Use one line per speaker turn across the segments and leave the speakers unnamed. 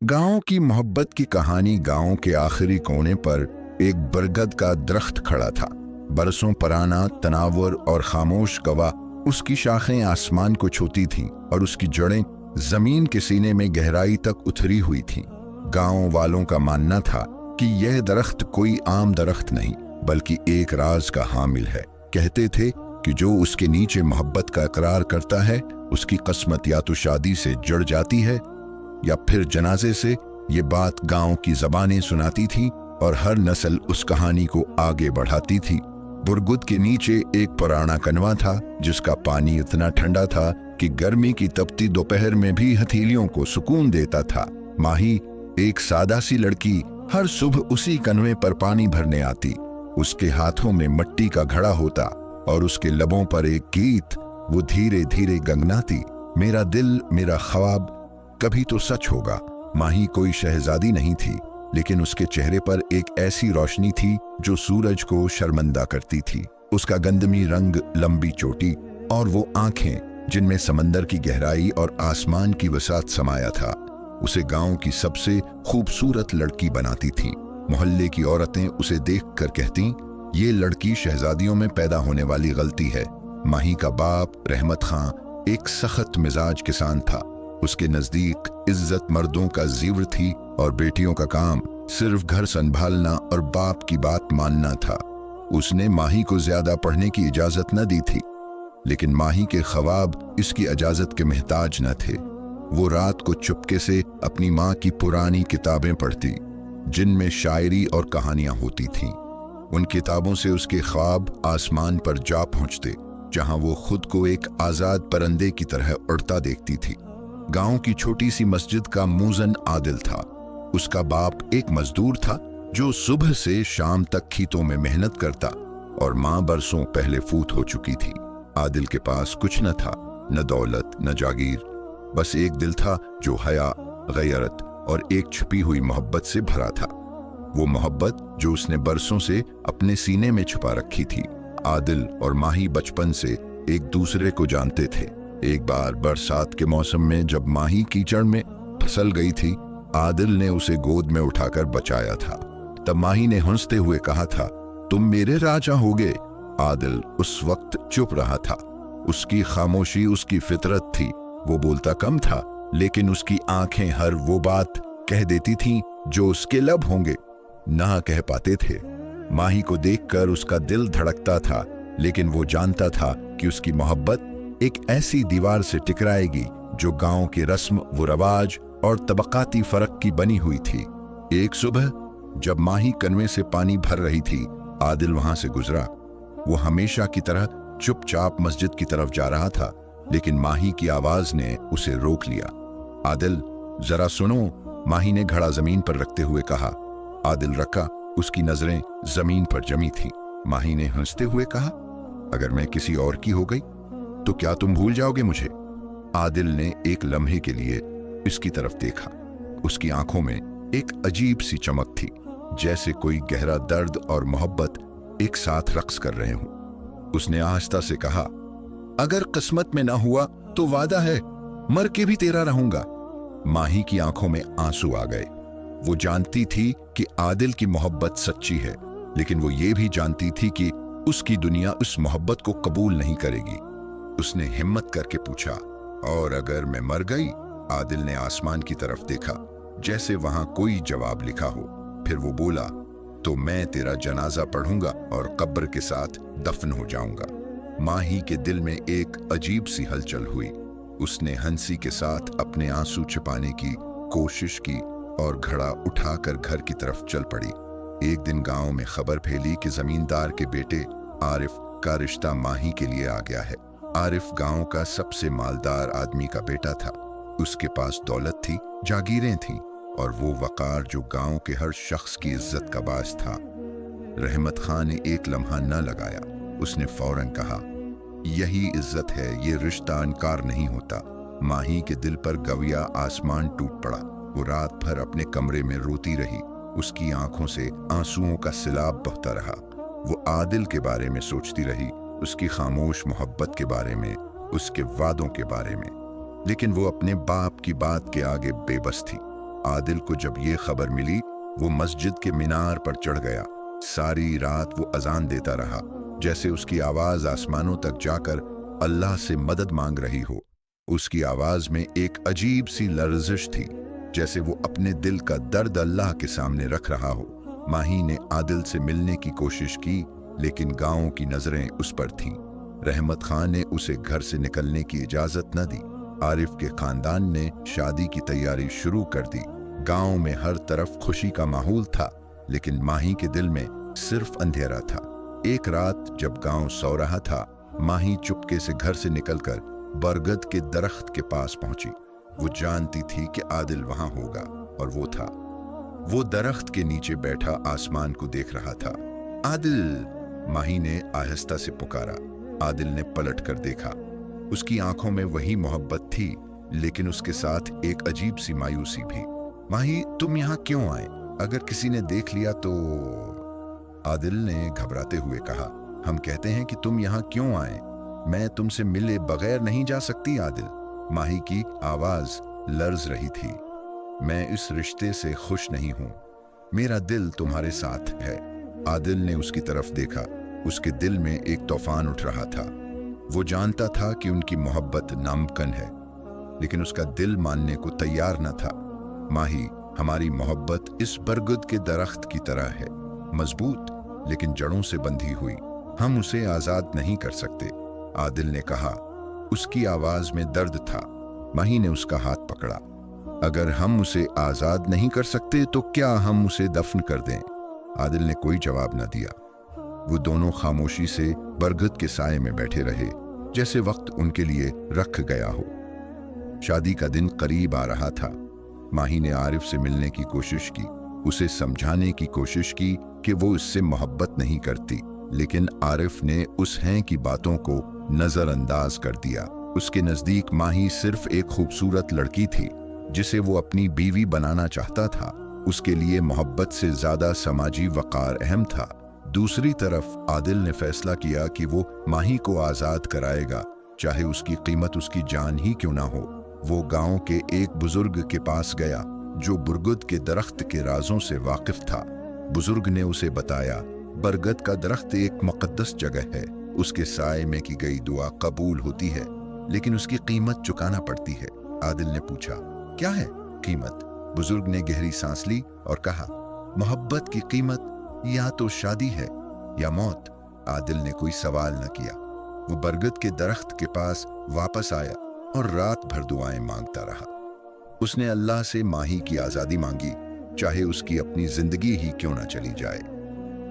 गांव की मोहब्बत की कहानी। गांव के आखिरी कोने पर एक बरगद का दरख्त खड़ा था, बरसों पुराना, तनावर और खामोश गवाह। उसकी शाखें आसमान को छूती थीं और उसकी जड़ें जमीन के सीने में गहराई तक उतरी हुई थीं। गांव वालों का मानना था कि यह दरख्त कोई आम दरख्त नहीं, बल्कि एक राज का हामिल है। कहते थे कि जो उसके नीचे मोहब्बत का इकरार करता है, उसकी किस्मत या तो शादी से जुड़ जाती है या फिर जनाजे से। ये बात गांव की ज़बानें सुनाती थी और हर नस्ल उस कहानी को आगे बढ़ाती थी। बुरगुद के नीचे एक पुराना कनवा था, जिसका पानी इतना ठंडा था कि गर्मी की तपती दोपहर में भी हथेलियों को सुकून देता था। माही, एक सादा सी लड़की, हर सुबह उसी कनवे पर पानी भरने आती। उसके हाथों में मिट्टी का घड़ा होता और उसके लबों पर एक गीत। वो धीरे धीरे गंगनाती, मेरा दिल मेरा ख्वाब कभी तो सच होगा। माही कोई शहजादी नहीं थी, लेकिन उसके चेहरे पर एक ऐसी रोशनी थी जो सूरज को शर्मिंदा करती थी। उसका गंदमी रंग, लंबी चोटी और वो आंखें जिनमें समंदर की गहराई और आसमान की वसात समाया था, उसे गांव की सबसे खूबसूरत लड़की बनाती थी। मोहल्ले की औरतें उसे देखकर कहती, ये लड़की शहजादियों में पैदा होने वाली गलती है। माही का बाप रहमत खां एक सख्त मिजाज किसान था। उसके नजदीक इज्जत मर्दों का जीवर थी और बेटियों का काम सिर्फ घर संभालना और बाप की बात मानना था। उसने माही को ज्यादा पढ़ने की इजाजत न दी थी, लेकिन माही के ख्वाब इसकी इजाजत के मोहताज न थे। वो रात को चुपके से अपनी माँ की पुरानी किताबें पढ़ती, जिनमें शायरी और कहानियां होती थीं। उन किताबों से उसके ख्वाब आसमान पर जा पहुंचते, जहां वो खुद को एक आजाद परिंदे की तरह उड़ता देखती थी। गांव की छोटी सी मस्जिद का मुअज्जिन आदिल था। उसका बाप एक मजदूर था जो सुबह से शाम तक खेतों में मेहनत करता, और माँ बरसों पहले फूत हो चुकी थी। आदिल के पास कुछ न था, न दौलत न जागीर, बस एक दिल था जो हया, गैरत और एक छुपी हुई मोहब्बत से भरा था। वो मोहब्बत जो उसने बरसों से अपने सीने में छुपा रखी थी। आदिल और माही बचपन से एक दूसरे को जानते थे। एक बार बरसात के मौसम में जब माही कीचड़ में फिसल गई थी, आदिल ने उसे गोद में उठाकर बचाया था। तब माही ने हंसते हुए कहा था, तुम मेरे राजा होगे। आदिल उस वक्त चुप रहा था। उसकी खामोशी उसकी फितरत थी। वो बोलता कम था, लेकिन उसकी आंखें हर वो बात कह देती थीं जो उसके लब होंगे ना कह पाते थे। माही को देखकर उसका दिल धड़कता था, लेकिन वो जानता था कि उसकी मोहब्बत एक ऐसी दीवार से टकराएगी जो गांव के रस्म व रवाज और तबकाती फर्क की बनी हुई थी। एक सुबह जब माही कनवे से पानी भर रही थी, आदिल वहां से गुजरा। वो हमेशा की तरह चुपचाप मस्जिद की तरफ जा रहा था, लेकिन माही की आवाज ने उसे रोक लिया। आदिल, जरा सुनो। माही ने घड़ा जमीन पर रखते हुए कहा। आदिल रखा। उसकी नजरें जमीन पर जमी थीं। माही ने हंसते हुए कहा, अगर मैं किसी और की हो गई तो क्या तुम भूल जाओगे मुझे? आदिल ने एक लम्हे के लिए इसकी तरफ देखा। उसकी आंखों में एक अजीब सी चमक थी, जैसे कोई गहरा दर्द और मोहब्बत एक साथ रक्स कर रहे हों। उसने आहिस्ता से कहा, अगर किस्मत में ना हुआ तो वादा है, मर के भी तेरा रहूंगा। माही की आंखों में आंसू आ गए। वो जानती थी कि आदिल की मोहब्बत सच्ची है, लेकिन वो ये भी जानती थी कि उसकी दुनिया उस मोहब्बत को कबूल नहीं करेगी। उसने हिम्मत करके पूछा, और अगर मैं मर गई? आदिल ने आसमान की तरफ देखा, जैसे वहां कोई जवाब लिखा हो। फिर वो बोला, तो मैं तेरा जनाजा पढ़ूंगा और कब्र के साथ दफन हो जाऊंगा। माही के दिल में एक अजीब सी हलचल हुई। उसने हंसी के साथ अपने आंसू छिपाने की कोशिश की और घड़ा उठाकर घर की तरफ चल पड़ी। एक दिन गांव में खबर फैली कि जमींदार के बेटे आरिफ का रिश्ता माही के लिए आ गया है। आरिफ गांव का सबसे मालदार आदमी का बेटा था। उसके पास दौलत थी, जागीरें थीं और वो वकार जो गांव के हर शख्स की इज्जत का बास था। रहमत खां ने एक लम्हा न लगाया। उसने फौरन कहा, यही इज्जत है, ये रिश्ता इनकार नहीं होता। माही के दिल पर गविया आसमान टूट पड़ा। वो रात भर अपने कमरे में रोती रही। उसकी आंखों से आंसुओं का सिलाब बहता रहा। वो आदिल के बारे में सोचती रही, उसकी खामोश मोहब्बत के बारे में, उसके वादों के बारे में, लेकिन वो अपने बाप की बात के आगे बेबस थी। आदिल को जब ये खबर मिली, वो मस्जिद के मीनार पर चढ़ गया। सारी रात वो अजान देता रहा, जैसे उसकी आवाज आसमानों तक जाकर अल्लाह से मदद मांग रही हो। उसकी आवाज में एक अजीब सी लर्जिश थी, जैसे वो अपने दिल का दर्द अल्लाह के सामने रख रहा हो। माही ने आदिल से मिलने की कोशिश की, लेकिन गांव की नजरें उस पर थीं। रहमत खान ने उसे घर से निकलने की इजाजत न दी। आरिफ के खानदान ने शादी की तैयारी शुरू कर दी। गांव में हर तरफ खुशी का माहौल था, लेकिन माही के दिल में सिर्फ अंधेरा था। एक रात जब गांव सो रहा था, माही चुपके से घर से निकलकर बरगद के दरख्त के पास पहुंची। वो जानती थी कि आदिल वहां होगा, और वो था। वो दरख्त के नीचे बैठा आसमान को देख रहा था। आदिल, माही ने आहिस्ता से पुकारा। आदिल ने पलट कर देखा। उसकी आंखों में वही मोहब्बत थी, लेकिन उसके साथ एक अजीब सी मायूसी भी। माही, तुम यहाँ क्यों आए? अगर किसी ने देख लिया तो? आदिल ने घबराते हुए कहा। हम कहते हैं कि तुम यहाँ क्यों आए? मैं तुमसे मिले बगैर नहीं जा सकती आदिल। माही की आवाज लर्ज रही थी। मैं इस रिश्ते से खुश नहीं हूं। मेरा दिल तुम्हारे साथ है। आदिल ने उसकी तरफ देखा। उसके दिल में एक तूफान उठ रहा था। वो जानता था कि उनकी मोहब्बत नामुमकिन है, लेकिन उसका दिल मानने को तैयार न था। माही, हमारी मोहब्बत इस बरगद के दरख्त की तरह है, मजबूत लेकिन जड़ों से बंधी हुई। हम उसे आजाद नहीं कर सकते, आदिल ने कहा। उसकी आवाज में दर्द था। माही ने उसका हाथ पकड़ा। अगर हम उसे आजाद नहीं कर सकते तो क्या हम उसे दफन कर दें? आदिल ने कोई जवाब न दिया। वो दोनों खामोशी से बरगद के साए में बैठे रहे, जैसे वक्त उनके लिए रख गया हो। शादी का दिन करीब आ रहा था। माही ने आरिफ से मिलने की कोशिश की, उसे समझाने की कोशिश की कि वो इससे मोहब्बत नहीं करती, लेकिन आरिफ ने उस हैं की बातों को नजरअंदाज कर दिया। उसके नजदीक माही सिर्फ एक खूबसूरत लड़की थी, जिसे वो अपनी बीवी बनाना चाहता था। उसके लिए मोहब्बत से ज्यादा समाजी वकार अहम था। दूसरी तरफ आदिल ने फैसला किया कि वो माही को आजाद कराएगा, चाहे उसकी कीमत उसकी जान ही क्यों ना हो। वो गांव के एक बुजुर्ग के पास गया, जो बरगद के दरख्त के राजों से वाकिफ था। बुजुर्ग ने उसे बताया, बरगद का दरख्त एक मुकद्दस जगह है। उसके साए में की गई दुआ कबूल होती है, लेकिन उसकी कीमत चुकाना पड़ती है। आदिल ने पूछा, क्या है कीमत? बुजुर्ग ने गहरी सांस ली और कहा, मोहब्बत की कीमत या तो शादी है या मौत। आदिल ने कोई सवाल न किया। वो बरगद के दरख्त के पास वापस आया और रात भर दुआएं मांगता रहा। उसने अल्लाह से माही की आजादी मांगी, चाहे उसकी अपनी जिंदगी ही क्यों ना चली जाए।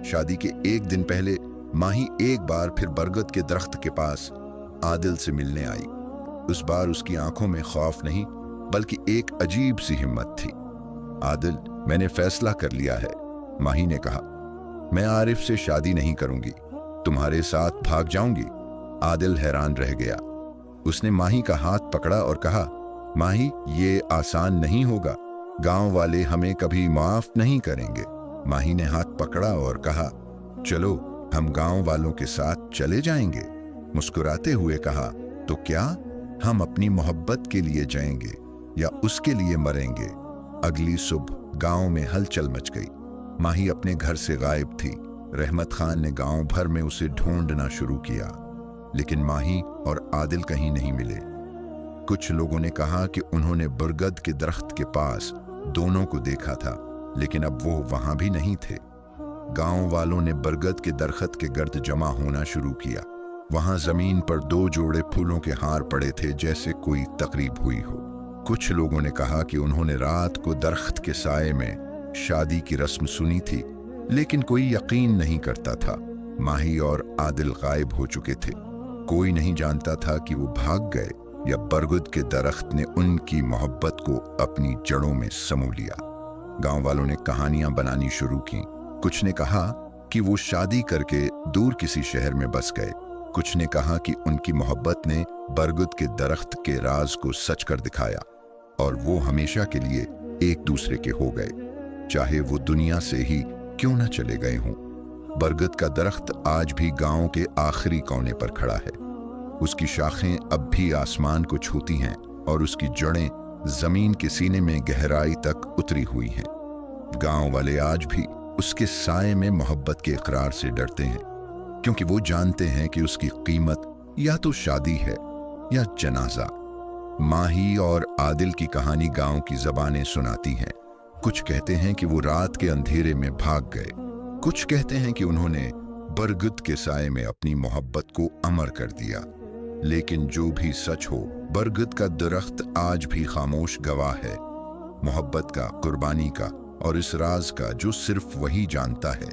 शादी के एक दिन पहले माही एक बार फिर बरगद के दरख्त के पास आदिल से मिलने आई। उस बार उसकी आंखों में खौफ नहीं, बल्कि एक अजीब सी हिम्मत थी। आदिल, मैंने फैसला कर लिया है, माही ने कहा। मैं आरिफ से शादी नहीं करूंगी, तुम्हारे साथ भाग जाऊंगी। आदिल हैरान रह गया। उसने माही का हाथ पकड़ा और कहा, माही, ये आसान नहीं होगा। गांव वाले हमें कभी माफ नहीं करेंगे। माही ने हाथ पकड़ा और कहा, चलो हम गांव वालों के साथ चले जाएंगे। मुस्कुराते हुए कहा, तो क्या हम अपनी मोहब्बत के लिए जाएंगे या उसके लिए मरेंगे? अगली सुबह गांव में हलचल मच गई। माही अपने घर से गायब थी। रहमत खान ने गांव भर में उसे ढूंढना शुरू किया, लेकिन माही और आदिल कहीं नहीं मिले। कुछ लोगों ने कहा कि उन्होंने बरगद के दरख्त के पास दोनों को देखा था, लेकिन अब वो वहां भी नहीं थे। गांव वालों ने बरगद के दरख्त के गर्द जमा होना शुरू किया। वहां जमीन पर 2 जोड़े फूलों के हार पड़े थे, जैसे कोई तकरीब हुई हो। कुछ लोगों ने कहा कि उन्होंने रात को दरख्त के साए में शादी की रस्म सुनी थी, लेकिन कोई यकीन नहीं करता था। माही और आदिल गायब हो चुके थे। कोई नहीं जानता था कि वो भाग गए या बरगद के दरख्त ने उनकी मोहब्बत को अपनी जड़ों में समो लिया। गांव वालों ने कहानियां बनानी शुरू की। कुछ ने कहा कि वो शादी करके दूर किसी शहर में बस गए। कुछ ने कहा कि उनकी मोहब्बत ने बरगद के दरख्त के राज को सच कर दिखाया और वो हमेशा के लिए एक दूसरे के हो गए, चाहे वो दुनिया से ही क्यों न चले गए हों। बरगद का दरख्त आज भी गांव के आखिरी कोने पर खड़ा है। उसकी शाखें अब भी आसमान को छूती हैं और उसकी जड़ें जमीन के सीने में गहराई तक उतरी हुई हैं। गांव वाले आज भी उसके साए में मोहब्बत के इकरार से डरते हैं, क्योंकि वो जानते हैं कि उसकी कीमत या तो शादी है या जनाजा। माही और आदिल की कहानी गांव की ज़बानें सुनाती हैं। कुछ कहते हैं कि वो रात के अंधेरे में भाग गए, कुछ कहते हैं कि उन्होंने बरगद के साए में अपनी मोहब्बत को अमर कर दिया। लेकिन जो भी सच हो, बरगद का दरख्त आज भी खामोश गवाह है, मोहब्बत का, कुर्बानी का और इस राज का जो सिर्फ वही जानता है।